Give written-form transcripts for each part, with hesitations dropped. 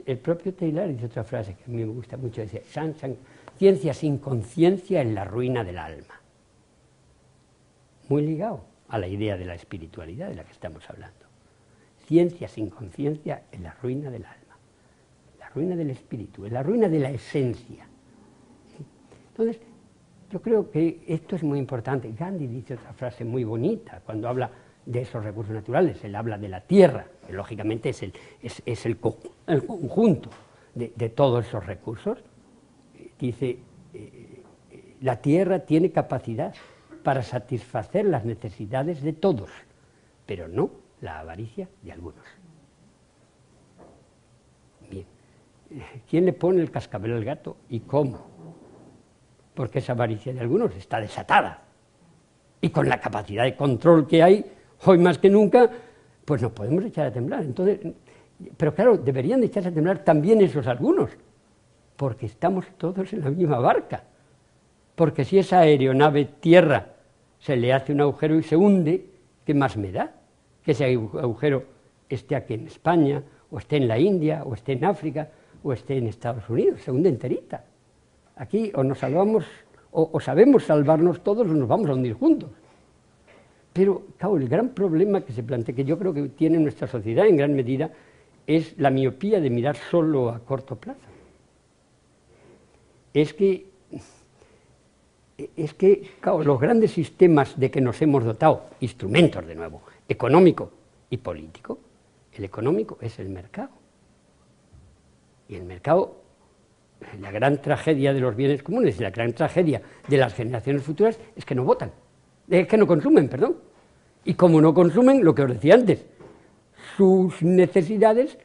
El propio Taylor dice otra frase que a mí me gusta mucho, dice, ciencia sin conciencia es la ruina del alma. Muy ligado a la idea de la espiritualidad de la que estamos hablando. Ciencia sin conciencia es la ruina del alma, la ruina del espíritu, es la ruina de la esencia. Entonces, yo creo que esto es muy importante. Gandhi dice otra frase muy bonita cuando habla de esos recursos naturales. Él habla de la tierra, que lógicamente es el conjunto de todos esos recursos. Dice, la tierra tiene capacidad para satisfacer las necesidades de todos, pero no la avaricia de algunos. Bien, ¿quién le pone el cascabel al gato y cómo? Porque esa avaricia de algunos está desatada. Y con la capacidad de control que hay, hoy más que nunca, pues nos podemos echar a temblar. Entonces, pero claro, deberían de echarse a temblar también esos algunos, porque estamos todos en la misma barca. Porque si esa aeronave tierra se le hace un agujero y se hunde, ¿qué más me da? Que ese agujero esté aquí en España, o esté en la India, o esté en África, o esté en Estados Unidos, se hunde enterita. Aquí o nos salvamos, o sabemos salvarnos todos, o nos vamos a hundir juntos. Pero, claro, el gran problema que se plantea, que yo creo que tiene nuestra sociedad en gran medida, es la miopía de mirar solo a corto plazo. Es que, claro, los grandes sistemas de que nos hemos dotado, instrumentos de nuevo, económico y político, el económico es el mercado. Y el mercado, la gran tragedia de los bienes comunes, la gran tragedia de las generaciones futuras es que no votan, es que no consumen, perdón. Y como no consumen, lo que os decía antes, sus necesidades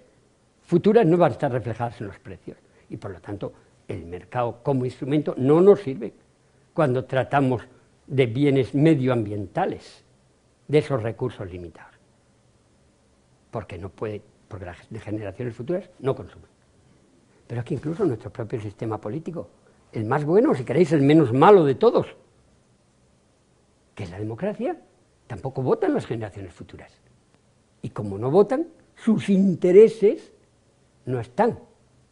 futuras no van a estar reflejadas en los precios. Y por lo tanto, el mercado como instrumento no nos sirve cuando tratamos de bienes medioambientales, de esos recursos limitados. Porque no puede, porque las generaciones futuras no consumen. Pero es que incluso nuestro propio sistema político, el más bueno, si queréis, el menos malo de todos, que es la democracia, tampoco votan las generaciones futuras. Y como no votan, sus intereses no están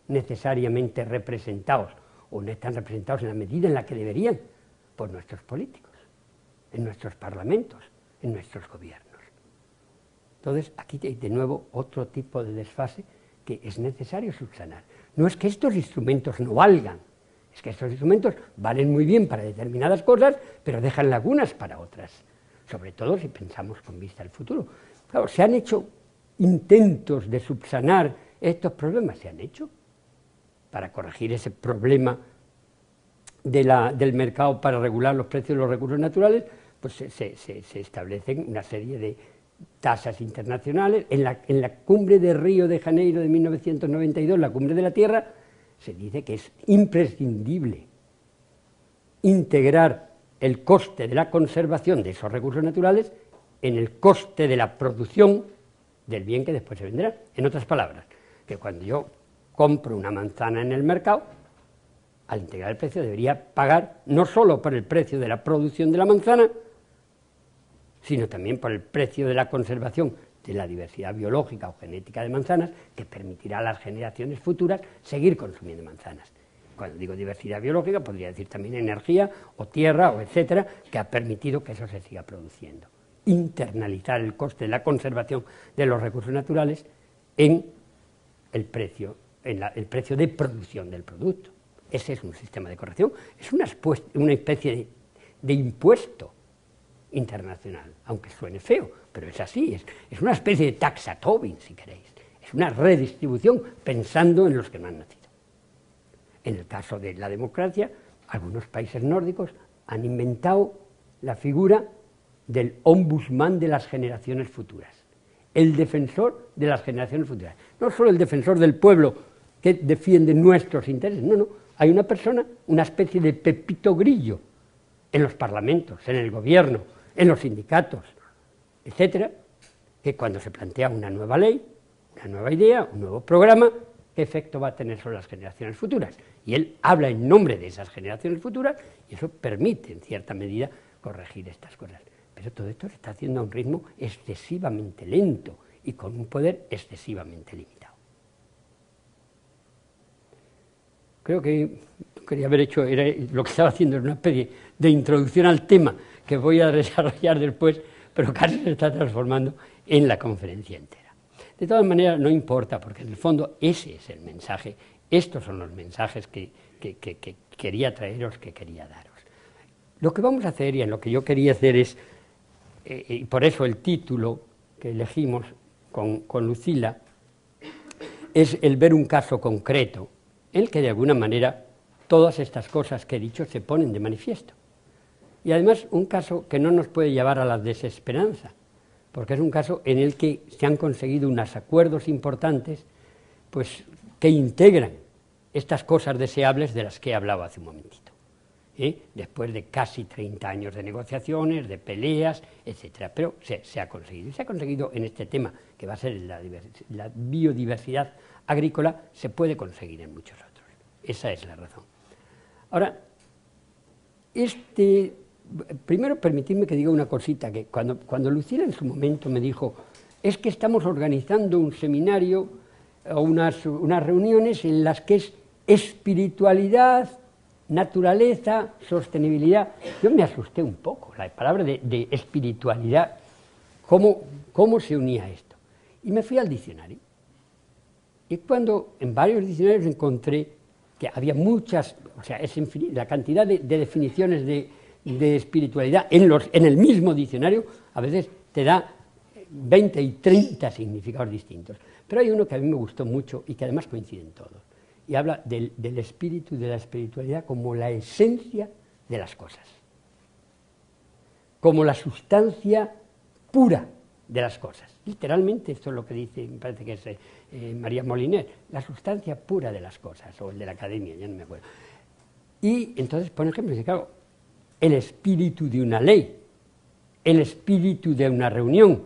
necesariamente representados, o no están representados en la medida en la que deberían, por nuestros políticos, en nuestros parlamentos, en nuestros gobiernos. Entonces, aquí hay de nuevo otro tipo de desfase que es necesario subsanar. No es que estos instrumentos no valgan, es que estos instrumentos valen muy bien para determinadas cosas, pero dejan lagunas para otras, sobre todo si pensamos con vista al futuro. Claro, se han hecho intentos de subsanar estos problemas, se han hecho para corregir ese problema del mercado para regular los precios de los recursos naturales, pues se establecen una serie de tasas internacionales. En la cumbre de Río de Janeiro de 1992, la cumbre de la Tierra, se dice que es imprescindible integrar el coste de la conservación de esos recursos naturales en el coste de la producción del bien que después se venderá. En otras palabras, que cuando yo compro una manzana en el mercado, al integrar el precio debería pagar no solo por el precio de la producción de la manzana, sino también por el precio de la conservación de la diversidad biológica o genética de manzanas, que permitirá a las generaciones futuras seguir consumiendo manzanas. Cuando digo diversidad biológica, podría decir también energía o tierra o etcétera, que ha permitido que eso se siga produciendo. Internalizar el coste de la conservación de los recursos naturales en el precio de producción del producto. Ese es un sistema de corrección, es una especie de impuesto internacional, aunque suene feo, pero es así, es una especie de taxa Tobin, si queréis, es una redistribución pensando en los que no han nacido. En el caso de la democracia, algunos países nórdicos han inventado la figura del ombudsman de las generaciones futuras, el defensor de las generaciones futuras, no solo el defensor del pueblo que defiende nuestros intereses, no, hay una persona, una especie de Pepito Grillo, en los parlamentos, en el gobierno, en los sindicatos, etcétera, que cuando se plantea una nueva ley, una nueva idea, un nuevo programa, ¿qué efecto va a tener sobre las generaciones futuras? Y él habla en nombre de esas generaciones futuras y eso permite, en cierta medida, corregir estas cosas. Pero todo esto se está haciendo a un ritmo excesivamente lento y con un poder excesivamente limitado. creo que quería haber hecho, era lo que estaba haciendo, era una especie de introducción al tema que voy a desarrollar después, pero casi se está transformando en la conferencia entera. De todas maneras, no importa, porque en el fondo ese es el mensaje, estos son los mensajes que quería traeros, que quería daros. Lo que vamos a hacer, y en lo que yo quería hacer es, y por eso el título que elegimos con Lucila, es el ver un caso concreto, en el que de alguna manera todas estas cosas que he dicho se ponen de manifiesto. Y además un caso que no nos puede llevar a la desesperanza, porque es un caso en el que se han conseguido unos acuerdos importantes, pues, que integran estas cosas deseables de las que he hablado hace un momentito. Después de casi 30 años de negociaciones, de peleas, etcétera, pero se ha conseguido. Y se ha conseguido en este tema, que va a ser la biodiversidad agrícola, se puede conseguir en muchos otros. Esa es la razón. Ahora, primero permitidme que diga una cosita, que cuando Lucila en su momento me dijo, es que estamos organizando un seminario o unas reuniones en las que es espiritualidad, naturaleza, sostenibilidad. Yo me asusté un poco, la palabra de espiritualidad, ¿cómo se unía esto? Y me fui al diccionario. Y cuando en varios diccionarios encontré que había muchas, o sea, es infinita, la cantidad de definiciones de espiritualidad en el mismo diccionario, a veces te da 20 y 30 significados distintos. Pero hay uno que a mí me gustó mucho y que además coinciden todos. Y habla del espíritu y de la espiritualidad como la esencia de las cosas, como la sustancia pura de las cosas. Literalmente esto es lo que dice, me parece que es María Moliner, la sustancia pura de las cosas, o el de la academia, ya no me acuerdo. Y entonces pone ejemplos, claro, el espíritu de una ley, el espíritu de una reunión,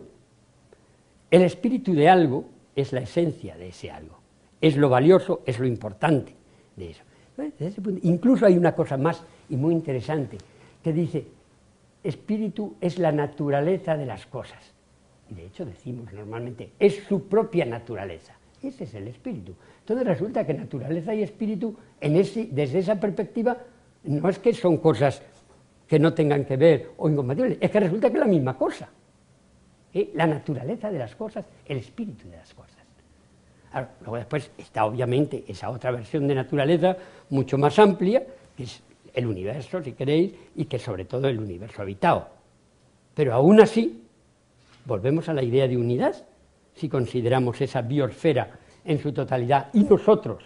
el espíritu de algo es la esencia de ese algo. Es lo valioso, es lo importante de eso. Desde ese punto, incluso hay una cosa más y muy interesante, que dice, espíritu es la naturaleza de las cosas. Y de hecho decimos normalmente, es su propia naturaleza. Ese es el espíritu. Entonces resulta que naturaleza y espíritu, desde esa perspectiva, no es que son cosas que no tengan que ver o incompatibles, es que resulta que es la misma cosa. La naturaleza de las cosas, el espíritu de las cosas. Ahora, luego después está obviamente esa otra versión de naturaleza mucho más amplia, que es el universo, si queréis, y que sobre todo el universo habitado. Pero aún así, volvemos a la idea de unidad, si consideramos esa biosfera en su totalidad y nosotros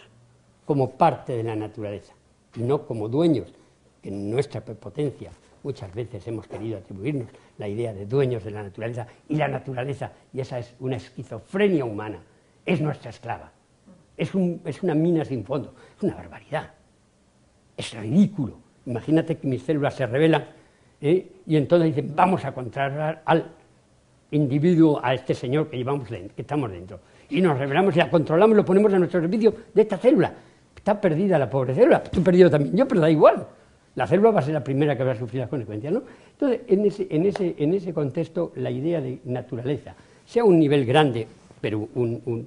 como parte de la naturaleza, y no como dueños, que en nuestra prepotencia muchas veces hemos querido atribuirnos la idea de dueños de la naturaleza, y la naturaleza, y esa es una esquizofrenia humana, es nuestra esclava, es una mina sin fondo, es una barbaridad, es ridículo. Imagínate que mis células se rebelan y entonces dicen, vamos a controlar al individuo, a este señor que estamos dentro, y nos rebelamos y la controlamos, lo ponemos a nuestro servicio de esta célula. Está perdida la pobre célula, estoy perdido también yo, pero da igual. La célula va a ser la primera que va a sufrir las consecuencias, ¿no? Entonces, en ese contexto, la idea de naturaleza, sea un nivel grande, pero un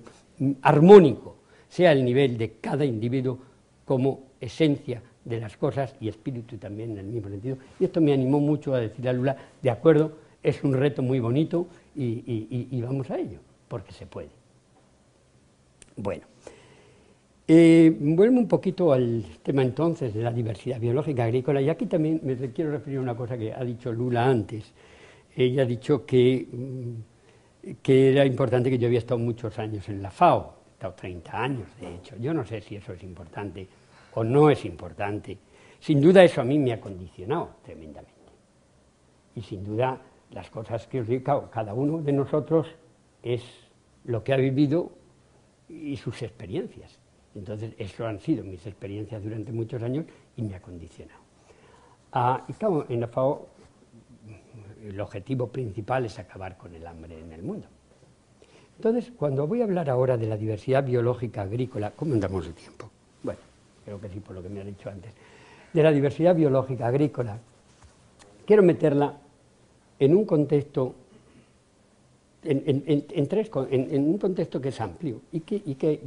armónico, sea el nivel de cada individuo como esencia de las cosas y espíritu también en el mismo sentido. Y esto me animó mucho a decirle a Lula, de acuerdo, es un reto muy bonito y vamos a ello, porque se puede. Bueno. Vuelvo un poquito al tema entonces de la diversidad biológica agrícola, y aquí también me quiero referir a una cosa que ha dicho Lula antes. Ella ha dicho que era importante, que yo había estado muchos años en la FAO, he estado 30 años de hecho. Yo no sé si eso es importante o no es importante. Sin duda eso a mí me ha condicionado tremendamente. Y sin duda las cosas que os digo, cada uno de nosotros es lo que ha vivido y sus experiencias. Entonces, eso han sido mis experiencias durante muchos años y me ha condicionado. Y claro, en la FAO el objetivo principal es acabar con el hambre en el mundo. Entonces, cuando voy a hablar ahora de la diversidad biológica agrícola, ¿cómo andamos de tiempo? Bueno, creo que sí, por lo que me ha dicho antes. De la diversidad biológica agrícola, quiero meterla en un contexto en un contexto que es amplio y que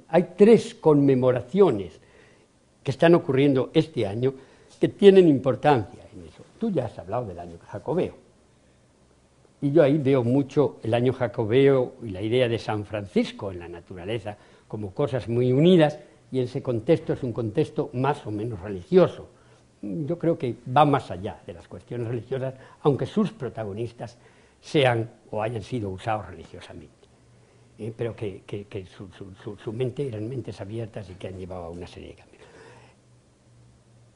hay 3 conmemoraciones que están ocurriendo este año que tienen importancia en eso. Tú ya has hablado del año jacobeo, y yo ahí veo mucho el año jacobeo y la idea de San Francisco en la naturaleza como cosas muy unidas, y ese contexto es un contexto más o menos religioso. Yo creo que va más allá de las cuestiones religiosas, aunque sus protagonistas sean o hayan sido usados religiosamente, pero que su mente eran mentes abiertas y que han llevado a una serie de cambios.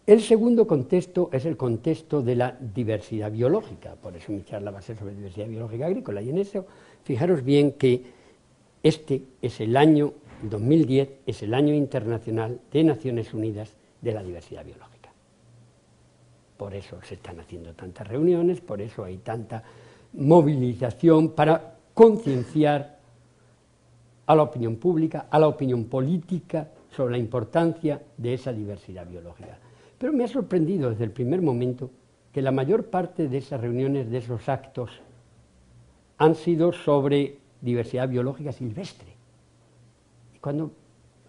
El segundo contexto es el contexto de la diversidad biológica, por eso mi charla va a ser sobre diversidad biológica agrícola, y en eso fijaros bien que este es el año 2010, es el año internacional de Naciones Unidas de la diversidad biológica. Por eso se están haciendo tantas reuniones, por eso hay tanta movilización para concienciar a la opinión pública, a la opinión política, sobre la importancia de esa diversidad biológica. Pero me ha sorprendido desde el primer momento que la mayor parte de esas reuniones, de esos actos, han sido sobre diversidad biológica silvestre. Y cuando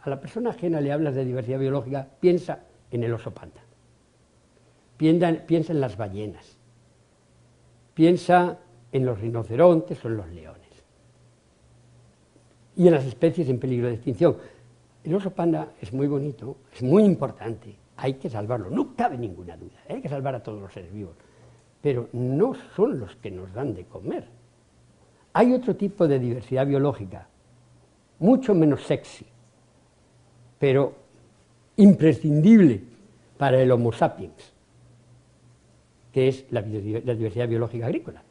a la persona ajena le hablas de diversidad biológica, piensa en el oso panda, piensa en las ballenas, piensa en los rinocerontes o en los leones, y en las especies en peligro de extinción. El oso panda es muy bonito, es muy importante, hay que salvarlo, no cabe ninguna duda, hay que salvar a todos los seres vivos, pero no son los que nos dan de comer. Hay otro tipo de diversidad biológica, mucho menos sexy, pero imprescindible para el Homo sapiens, que es la diversidad biológica agrícola,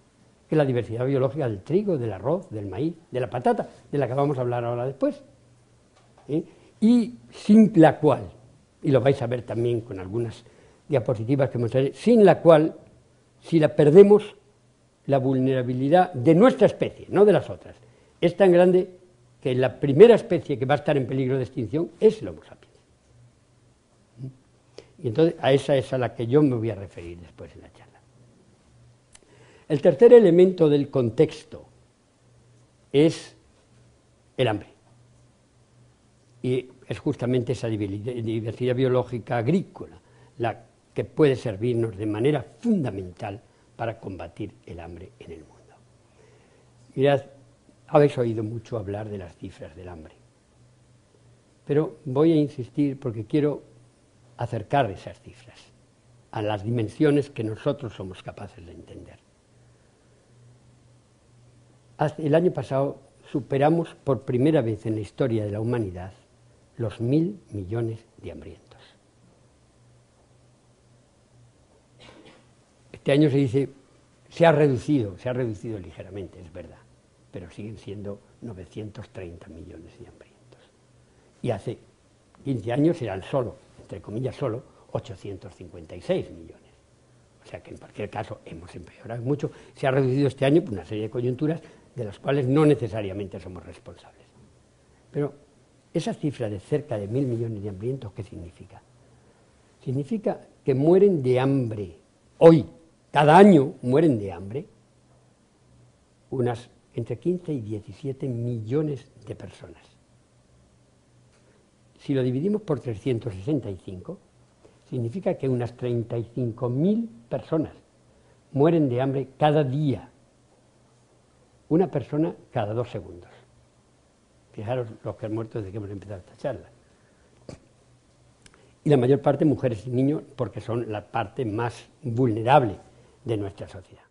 que es la diversidad biológica del trigo, del arroz, del maíz, de la patata, de la que vamos a hablar ahora después, y sin la cual, y lo vais a ver también con algunas diapositivas que mostraré, sin la cual, si la perdemos, la vulnerabilidad de nuestra especie, no de las otras, es tan grande que la primera especie que va a estar en peligro de extinción es el Homo sapiens. Y entonces a esa es a la que yo me voy a referir después en la charla. El tercer elemento del contexto es el hambre. Y es justamente esa diversidad biológica agrícola la que puede servirnos de manera fundamental para combatir el hambre en el mundo. Mirad, habéis oído mucho hablar de las cifras del hambre, pero voy a insistir porque quiero acercar esas cifras a las dimensiones que nosotros somos capaces de entender. El año pasado superamos por primera vez en la historia de la humanidad los 1.000 millones de hambrientos. Este año se dice, se ha reducido ligeramente, es verdad, pero siguen siendo 930 millones de hambrientos. Y hace 15 años eran solo, entre comillas solo, 856 millones. O sea que en cualquier caso hemos empeorado mucho. Se ha reducido este año por una serie de coyunturas de las cuales no necesariamente somos responsables. Pero esa cifra de cerca de 1.000 millones de hambrientos, ¿qué significa? Significa que mueren de hambre. Hoy, cada año mueren de hambre unas entre 15 y 17 millones de personas. Si lo dividimos por 365, significa que unas 35.000 personas mueren de hambre cada día. Una persona cada 2 segundos. Fijaros los que han muerto desde que hemos empezado esta charla. Y la mayor parte mujeres y niños, porque son la parte más vulnerable de nuestra sociedad.